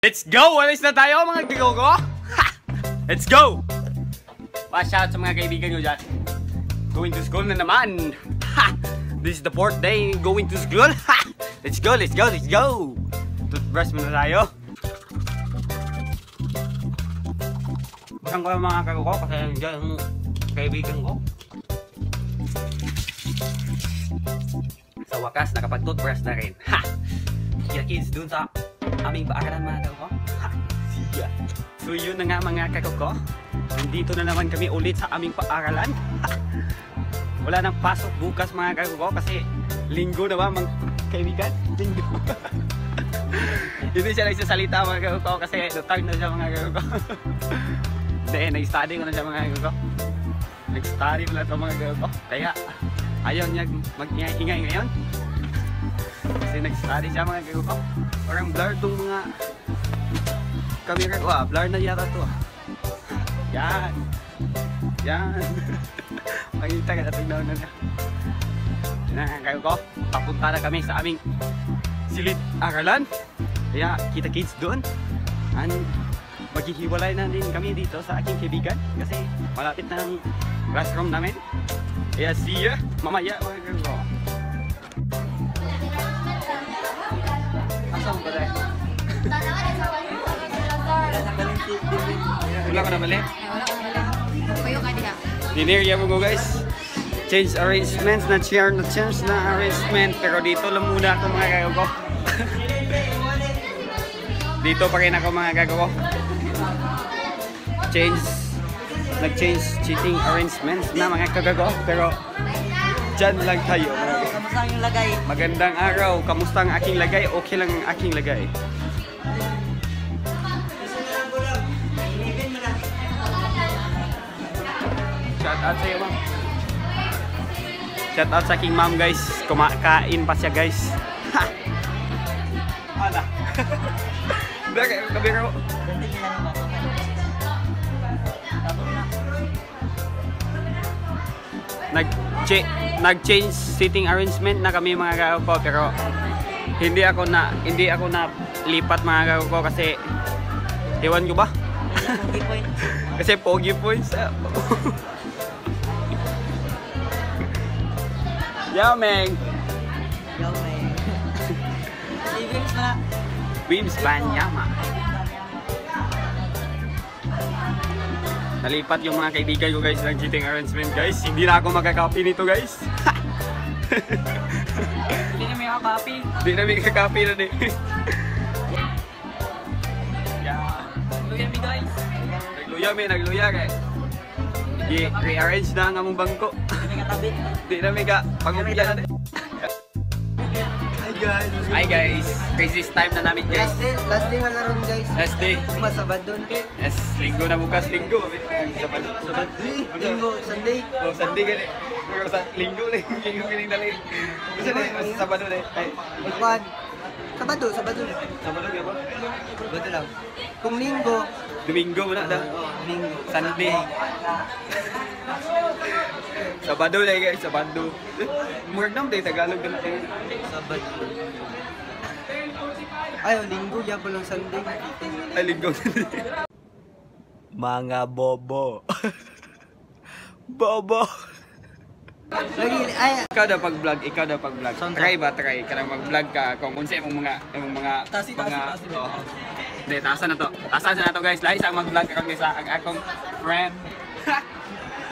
Let's go! Alis na tayo mga gigogo! Ha! Let's go! Pa-shout sa mga kaibigan nyo dyan. Going to school na naman! Ha! This is the 4th day going to school! Ha! Let's go! Let's go! Let's go! Toothbrush muna tayo. Saan ko yung mga kagogo kasi nandiyan yung kaibigan ko. Sa wakas, nakapag-toothbrush na rin. Ha! Kaya kids, dun sa aming paaralan mga kagogo. Ha! Siya! So yun na nga mga kagogo. Nandito na naman kami ulit sa aming paaralan. Ha! Wala nang pasok bukas mga kagogo kasi linggo na ba mga kaibigan? Linggo. Hindi siya nagsasalita mga kagogo kasi lutang na siya mga kagogo. Hindi, nag-study ko na siya mga kagogo. Nag-study ko na ito mga kagogo. Kaya ayaw niya mag-ingay ngayon. Kasi nag-study siya mga kagogo. Parang blur itong mga camera ko. Blur na yata ito. Yan. Yan. Makita ka na tignan na niya. Yan kagogo. Papunta na kami sa aming silid-aralan. Kaya kita kids doon. Maghihiwalay na din kami dito sa aking kaibigan. Kasi malapit na ang classroom namin. Kaya see ya mamaya mga kagogo. Asang ba tayo? Wala ka na bali? Wala ka na bali. Payo ka diha. Dinirya mo go guys. Change arrangements na chair na change na arrangement. Pero dito lang muna ako mga kagogo. Dito pa rin ako mga kagogo. Nag-change seating arrangements na mga kagago. Pero dyan lang tayo. Kamusta yung lagay? Magandang araw. Kamusta ang aking lagay? Okay lang ang aking lagay. Shout out sa iyo ma'am. Shout out sa aking ma'am guys. Kumakain pa siya guys. Ha! Hala. Bakit kabiro? Nag-change seating arrangement na kami mga kagogo pero hindi ako na lipat mga kagogo kasi ewan ko ba? Kasi pogi points. Yo meng. Yo meng. Savings na. Wims Banyama. Nalipat yung mga kaibigan ko guys ng cheating arrangement guys. Hindi na ako magka-copy nito guys. Hindi na may copy. Hindi na may kakopy na din. Yeah. Luya mi guys. Nagluya kay. Rearrange na ang among bangko. Hindi na katabi. Hindi na may pag-upya na din. Hi guys. Crisis time na namin guys. Last day nga naroon guys. Last day. Masabado na. Yes, linggo na bukas, linggo. Sabado. Linggo, Sunday. Oh, Sunday gani. Pero sa linggo na yung kining dali. Kasi na Sabado na. Magkuhan. Sabado. Sabado gyud ba? Sabado lang. Kung linggo, Domingo na da. linggo. Sunday. Sabado na guys, Sabado. Murag nam tay Tagalog na tayo. Sabado. Ay, linggo, yabo lang Sunday. Ay, linggo. Mga bobo. Bobo. Lagi, ay. Ikaw daw pag-vlog. Try ba? Try. Kanang mag-vlog ka kung unsa imong mga Tasi. Hindi, tasan na to. Tasan na to guys. Lahi sa mag-vlog karon guys ang akong friend.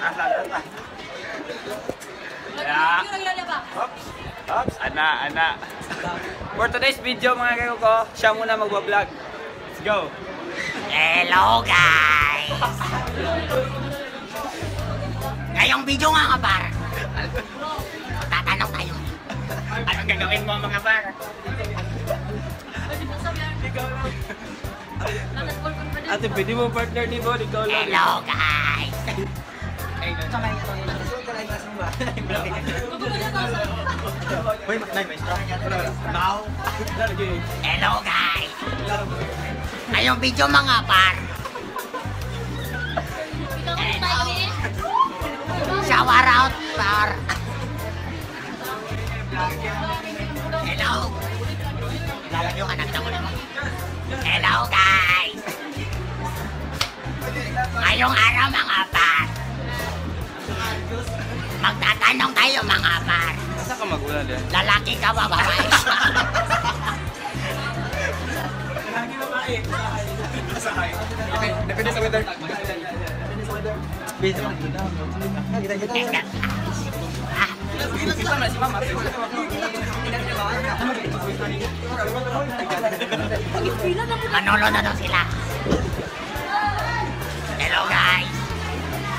Tasan. Yeah. Oops. Ana. For today's video mga kagogo, siya muna magwa-vlog. Let's go. Hello guys. Ngayong video nga kapar. Tatanong tayo. Anong gagawin mo mga par? Ate, pwede mo partner ni Bon, ikaw lang. Hello guys. Hello guys. Ngayong video mga par. Shower out par. Hello. Lalagyan ka nagtamo naman. Hello guys. Ngayong araw mga par, magtatanong tayo mga par. Asa ka magulan yan? Lalaki ka ba, babae? Okay, depende sa weather. Bisa. Kita na si Mama. Manolo na daw sila. Hello guys.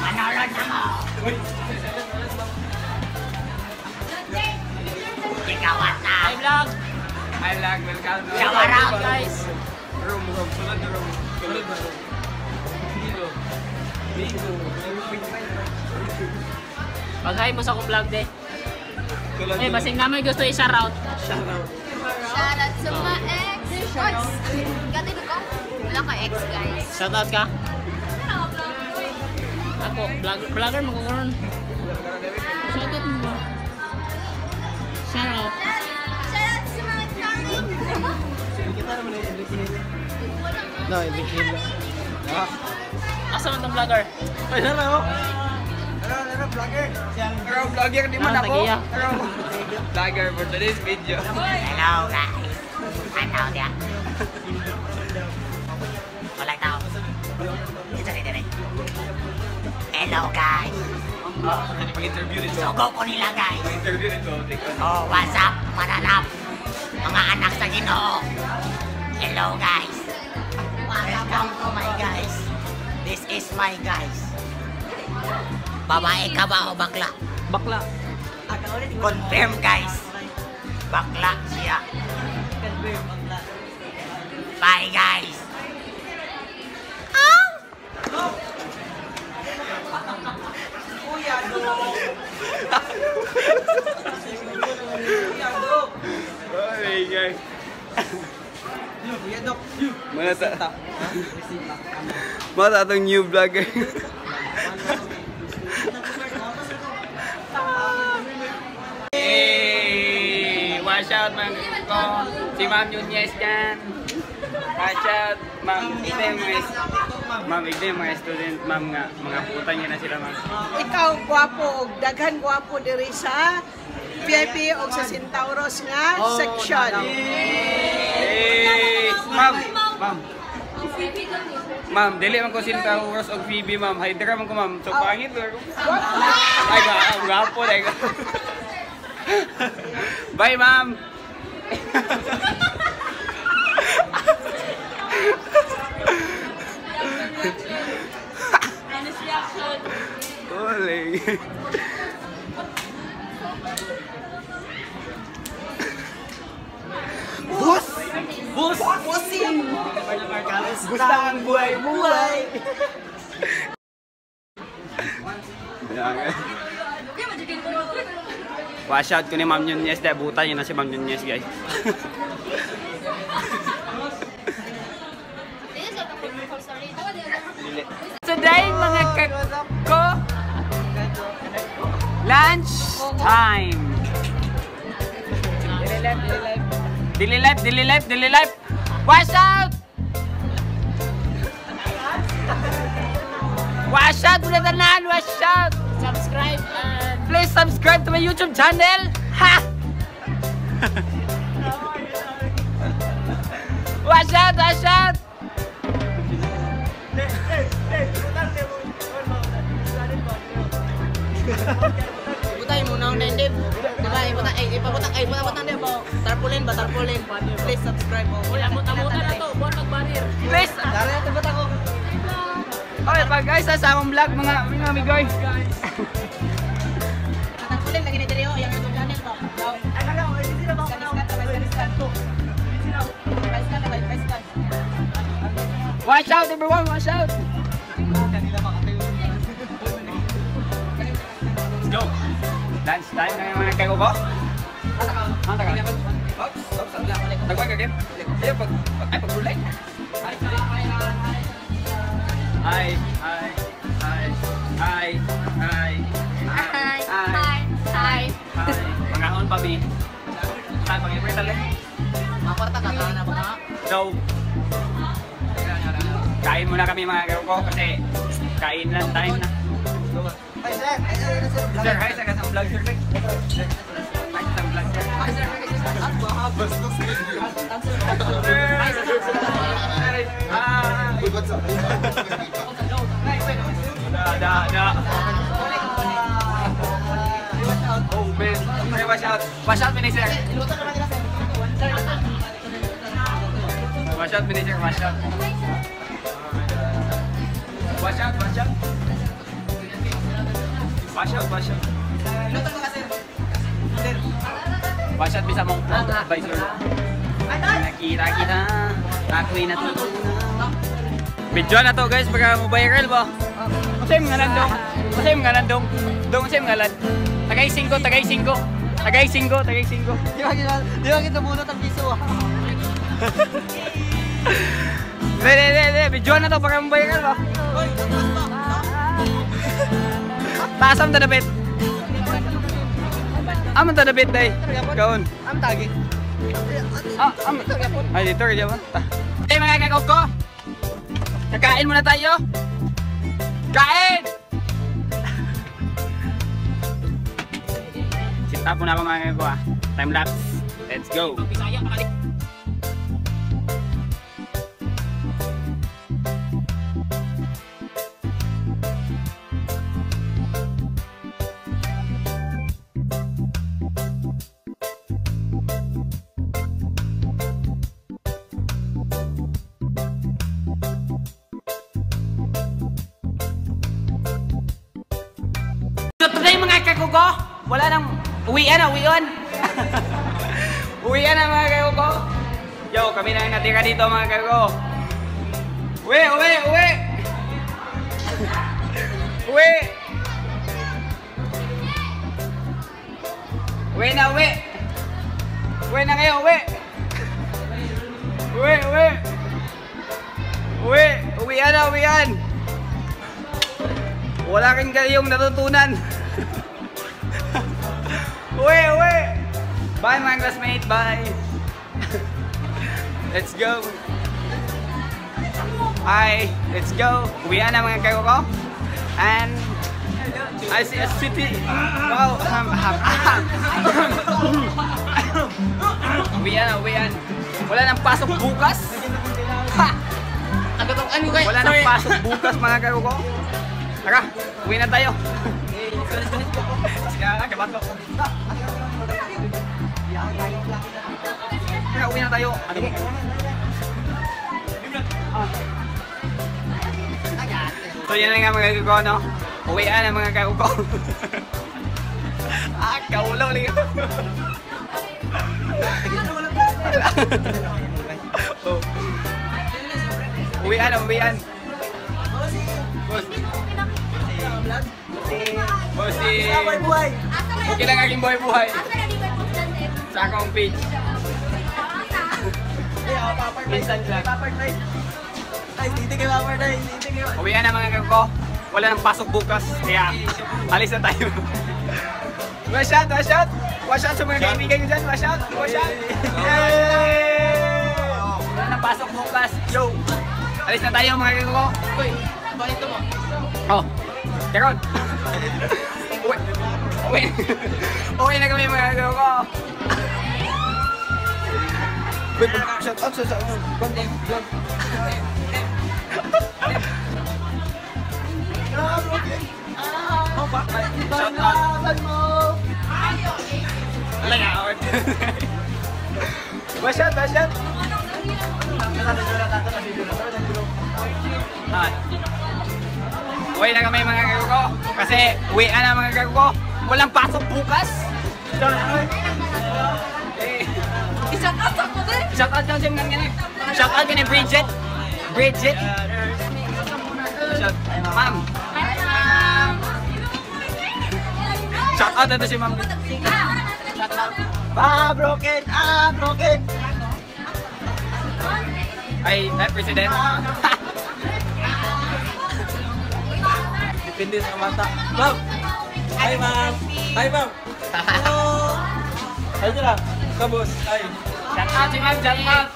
Manolo na mo. Ikaw at na. Hi vlog, welcome. Shower out guys. Room, sulod na room. Sulod na room. Pag-hi mo sa akong vlog de. Eh, basing namin gusto i-shoutout. Shoutout sa mga ex. Gatid ko. Wala ka ex, guys. Shoutout ka? Ako, vlogger mo ko karon. Shoutout mo ba? Shoutout. Shoutout sa mga family. No, ibigin lang. Asa man tong vlogger? Pero vlogger di man Ah, ako. tagiya. Pero vlogger for today's video. Hello guys. Ano dia? Wala tao. Dito rin. Hello guys. Hindi pag-interview nito. Sugo ko nila guys. Pag-interview nito. Oh, what's up, mananap? Mga anak sa Ginoo. Hello guys. Welcome to my guys. This is my guys. Babae ka ba o bakla? Bakla. Confirm guys. Bakla siya. Bye guys. Hey guys. Mana atong new vlogger. Hey, watch out man ko. Si Ma'am Nunez dyan. Watch out, Ma'am. Ito yung mga student, Ma'am nga. Mga putan niya na sila, Ma'am. Ikaw gwapo og daghan gwapo diri sa VIP o sa Centauros nga section. Hey, Ma'am. Ma'am, dili man ko sinta oras og Phoebe, Ma'am. Hydra man ko, Ma'am. So pangit or ay gapo dai. Bye, Ma'am. Ole. Gusto ang buhay-buhay. Wash out ko ni Ma'am Nunez. Buta niya na si Ma'am Nunez, guys. Today, mga kako, lunch time. Dili life. Wash out! Wash out, ulit tanan, wash out! Subscribe and Please subscribe to my YouTube channel! Ha! Wash out! Butay mo na din, Dave. Diba, iputang din po. Tarpaulin. Please subscribe mo. wala mo tamutan na to. Buwan magbarir. Please! Dari ito ba't ako? Okay, pag guys, sa among vlog, mga amigoy. Tarpaulin lagi ni diri o yang YouTube channel ko. Ay kala ko, hindi na ba ako to. Watch out, everyone! Watch out! Let's go! Dance time na yung mga kayo ko. Ang tagal. Nagwag ka, Kim? Ay, pag-rulay. Hi. Mga pa, B. Saan, pag-ibig talit? Maporta ka na ba? So, kain muna kami mga kayo ko kasi Kain lang time na. Sir, hi, sa kasang vlog, sir. Hi, sa vlog, sir. Oh, man. Ay, wash out. Wash out, sir. Wash out, sir. Wash out. Wash out, wash out. Wash out, wash out. Wash out bisa mong advisor. Nakita kita. Ako'y natutunan. Video na to guys, baka mo viral ba? Kasi mga landong. Kasi mga landong. Dong kasi mga land. Tagay 5, tagay 5. Tagay 5, tagay 5. Di ba kita bunot ang piso? Hindi. Video na to, baka mo viral ba? Tasam tadabit. Aman tadabit day. Kaon. Am tagi. Ay dito kaya ba? Hey mga kakao ko. Kakain muna tayo. Kain. Sit up muna ako mga kakao ah. Time lapse. Let's go. Today mga kakuko, wala nang uwian na, uwian. Uwian na mga kakuko. Yo, kami na natira dito mga kakuko. Uwi. Uwi na, uwi. Uwi na kayo, uwi. Uwian na, uwian. Wala rin kayong natutunan. Uwi. Bye mga classmate, bye. Let's go. Hi, let's go. Uwi na mga kayo ko. And I see a city. Wow. Uwian. Wala nang pasok bukas. Ha! Wala nang pasok bukas mga kayo ko. Tara, uwi na tayo. Sige, kabato. Tara, uwi na tayo. Ano ba? So yan na nga mga kaguko, no? Uwi na mga kaguko. Kaulaw lang yun. Uwian. Bossy. Okay lang aking buhay. Sa akong page. Minsan lang. Uwi na mga kago. Wala nang pasok bukas. Kaya alis na tayo. Wash out sa mga kaibigan nyo dyan. Wash out. Wala nang pasok bukas. Yo. Alis na tayo mga kago. Uy, balito mo. Oh. Teron! Uwi na kami mga gawin ko! Shout out sa banding vlog! Shout out! Wala nga award! Wash out! Uwi na kami mga gago ko kasi uwi na mga gago ko. Walang pasok bukas. Shout out ako din. Shout out ka dyan ganyan. Shout out ka ni Bridget. Ma'am. Shout out na si Ma'am. Broken. Ay, President. Depende sa mata. Ma'am! Hi, ma'am! Hello! Ay, lang. Kabos. Ay. Shout out si Ma'am.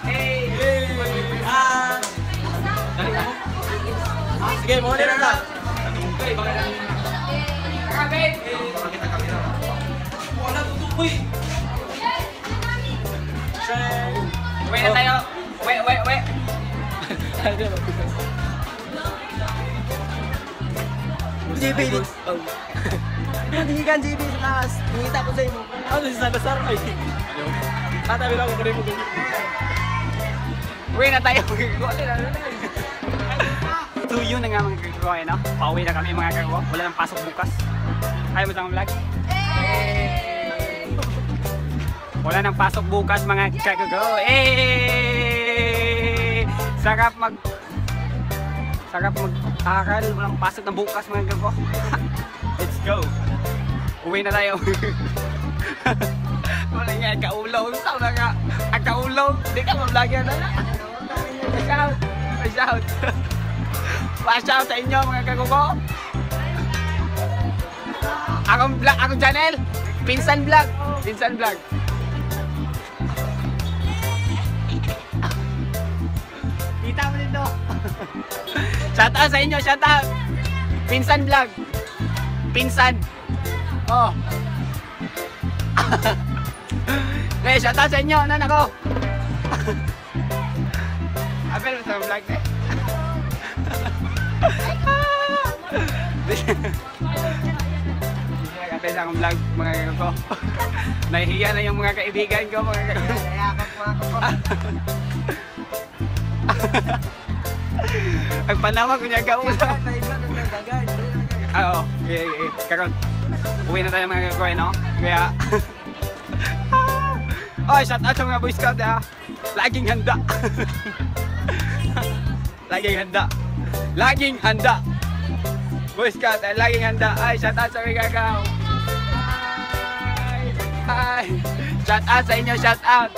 Hey! Sige, mo na lang. Wala tutukoy. Uwi na tayo. Uwi. JB, tingin ka JB sa taas. Tingita ko sa imo. Ano si Sanasar? Ay. Tatabi lang ako kanimo. Uwi na tayo. So yun na nga mga kagawa, no? Pauwi na kami mga kagawa. Wala nang pasok bukas. Ayaw mo sa vlog? Wala nang pasok bukas mga kagawa. Sarap mag-aral. Walang pasok na bukas mga kagawa. Let's go. Uwi na tayo. Wala nga, kaulaw. Saan na nga? Kaulaw. Hindi ka ma-vlog yan. Shout. Shout. Pa-shout sa inyo mga kagugo. Akong channel. Pinsan Vlog. Kita mo dito. Shout out sa inyo. Shout out. Pinsan Vlog. Pinsan. Oh. Okay, shout out sa inyo. Nan ako. Apel mo sa vlog na. Kapel sa akong vlog mga kaibigan ko. Nahihiya na yung mga kaibigan ko mga kaibigan. Ang panama ko niya kausap. Oo, karon. Uwi na tayo mga kaibigan, no? Kaya oh, shout out sa mga Boy Scout ha. Laging handa. Laging handa. Boy Scout, laging handa. Ay, shout out sa mga kagaw. Ay. Shout out sa inyo, shout out.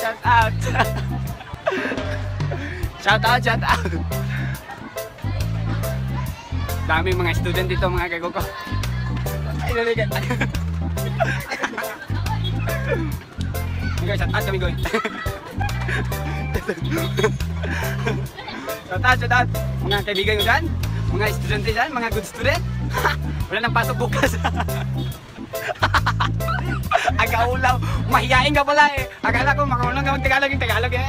Shout out. Daming mga student dito mga kagaw ko. Ay, naligat. Shout out kami, Goy. Shout out. Mga kaibigan ko dyan, mga estudyante dyan, mga good student. Wala nang pasok bukas. Agaulaw. Mahiyain ka pala eh. Akala ko makaulong ka mag-Tagalog yung Tagalog eh.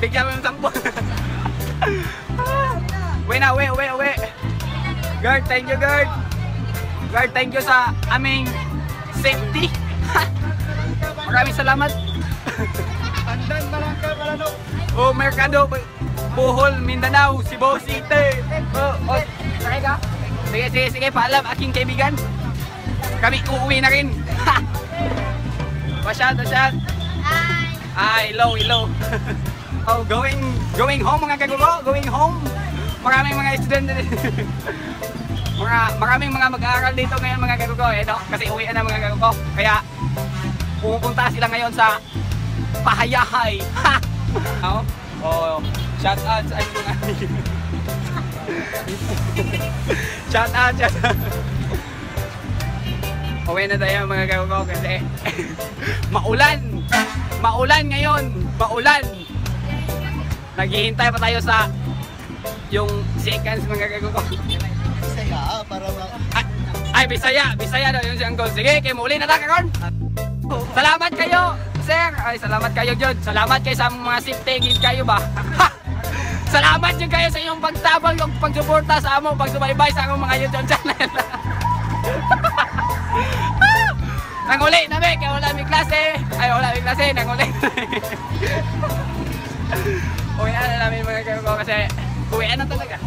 Bigyan mo yung 10. Uwi na. Guard, thank you guard. Guard, thank you sa aming safety. Maraming salamat. Andan, Barangka, Barano. Oh, Mercado, Bohol, Mindanao, Cebu City. Sakay ka? Sige, paalam aking kaibigan. Kami uuwi na rin. Pasyat. Hi, hello. Oh, going home mga kagugo, going home. Maraming mga estudyante maraming mga mag-aaral dito ngayon mga kagugo, no? Kasi uwian na mga kagugo. Kaya pupunta sila ngayon sa Pahayahay. Oh, shout out sa ano nga. Shout out. Uwi na tayo mga kagugo kasi maulan ngayon. Naghihintay pa tayo sa yung seconds mga kagugo. Bisaya para Ay, Bisaya daw yung siyang goal. Sige, kayo muli na tayo karon. Salamat kayo, sir. Ay, salamat kayo, Jod. Salamat kayo sa mga safety gid kayo ba. Salamat din kayo sa inyong pagtabang ug pagsuporta sa amo, pagsubaybay sa akong mga YouTube channel. Nanguli na be, kaya wala may klase. Nanguli. Uwi na namin mga kayo ko kasi uwi na talaga.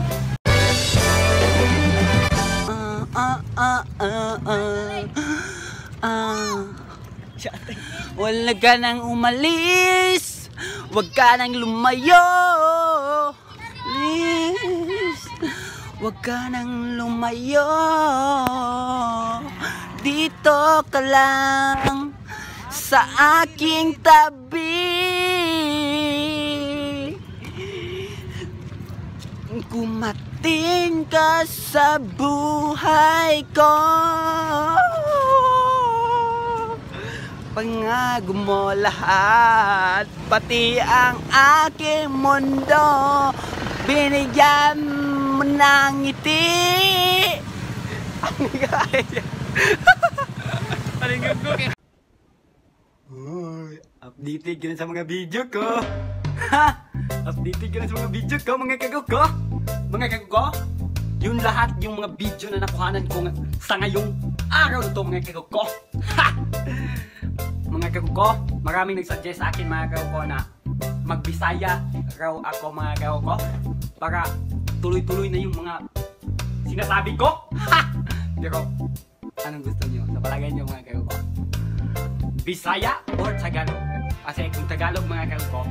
Wala ka nang umalis, wag ka nang lumayo. Please, wag ka nang lumayo. Dito ka lang sa aking tabi. Kumating ka sa buhay ko. Pangako mo lahat, pati ang aking mundo. Binigyan mo ng ngiti. Aling gugok. Uy, updated ka na sa mga video ko. Ha! Updated ka na sa mga video ko, mga kagok ko. Mga kagok ko, yun lahat yung mga video na nakuhanan ko sa ngayong araw na to, mga kagok ko. Ha! Mga kagok ko, maraming nagsuggest sa akin, mga kagok ko, na magbisaya raw ako, mga kagok ko, para tuloy-tuloy na yung mga sinasabi ko. Ha! Pero, anong gusto nyo? Sa palagay nyo, mga kagok ko? Bisaya or Tagalog? Kasi kung Tagalog, mga kagok ko,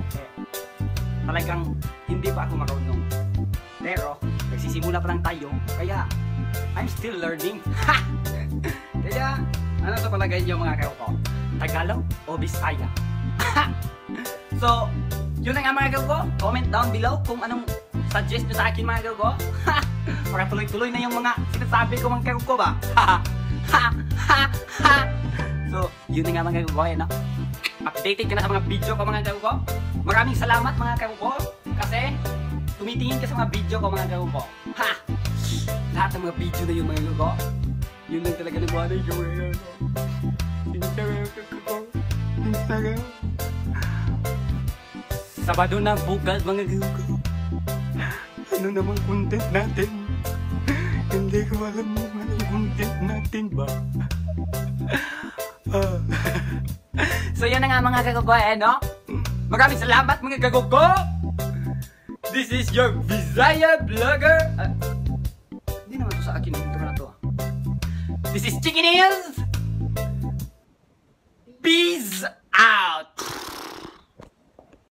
talagang hindi pa ako marunong. Pero, nagsisimula pa lang tayo, kaya I'm still learning. Ha! Kaya, ano sa palagay nyo, mga kagok ko? Tagalog o Bisaya? So, yun na nga, mga kagok ko. Comment down below kung anong suggest nyo sa akin, mga kagok ko. Para tuloy-tuloy na yung mga sinasabi ko, mga kagok ko ba? So, yun na nga, mga kagok ko, no? Updated ka na sa mga video ko, mga kagok ko. Maraming salamat, mga kagok ko, kasi tumitingin ka sa mga video ko, mga kagok ko. Ha! Lahat ng mga video na yun, mga kagok ko, yun lang talaga nabuhanay ko, mga kagok ko. Instagram, kagok ko. Instagram. Sabado na bukas, mga kagok ko. Ano namang content natin? Hindi ko alam mo anong content natin ba? So yan na nga, mga kagok ko, no? Maraming salamat, mga kagok ko! This is your Visaya vlogger! Hindi naman to sa akin yung intro na to. This is Chicken Ears! Peace out!